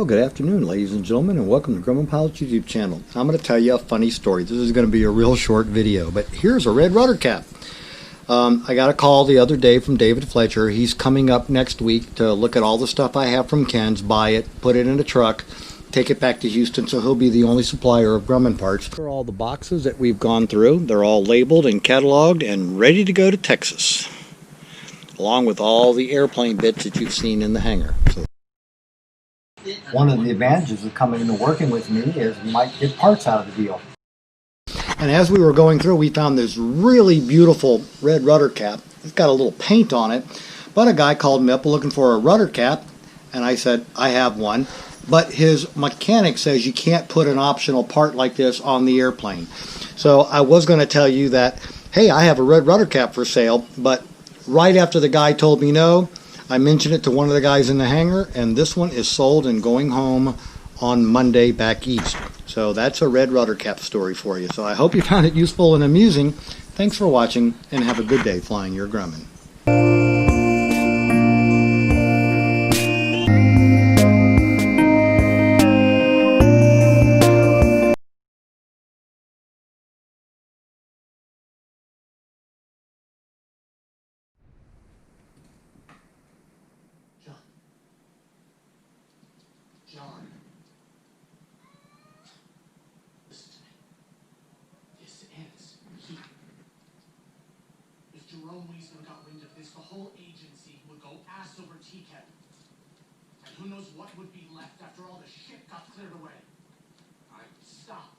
Well, good afternoon, ladies and gentlemen, and welcome to Grumman Pilot's YouTube channel. I'm going to tell you a funny story. This is going to be a real short video, but here's a red rudder cap. I got a call the other day from David Fletcher. He's coming up next week to look at all the stuff I have from Ken's, buy it, put it in a truck, take it back to Houston, so he'll be the only supplier of Grumman parts. For all the boxes that we've gone through, they're all labeled and cataloged and ready to go to Texas, along with all the airplane bits that you've seen in the hangar. So one of the advantages of coming into working with me is you might get parts out of the deal. And as we were going through, we found this really beautiful red rudder cap. It's got a little paint on it, but a guy called me up looking for a rudder cap, and I said, I have one. But his mechanic says you can't put an optional part like this on the airplane. So I was going to tell you that, hey, I have a red rudder cap for sale, but right after the guy told me no, I mentioned it to one of the guys in the hangar, and this one is sold and going home on Monday back east. So that's a red rudder cap story for you. So I hope you found it useful and amusing. Thanks for watching, and have a good day flying your Grumman. John, listen to me. This ends here. If Jerome Wiesman got wind of this, the whole agency would go ass over tea kettle. And who knows what would be left after all the shit got cleared away. Stop.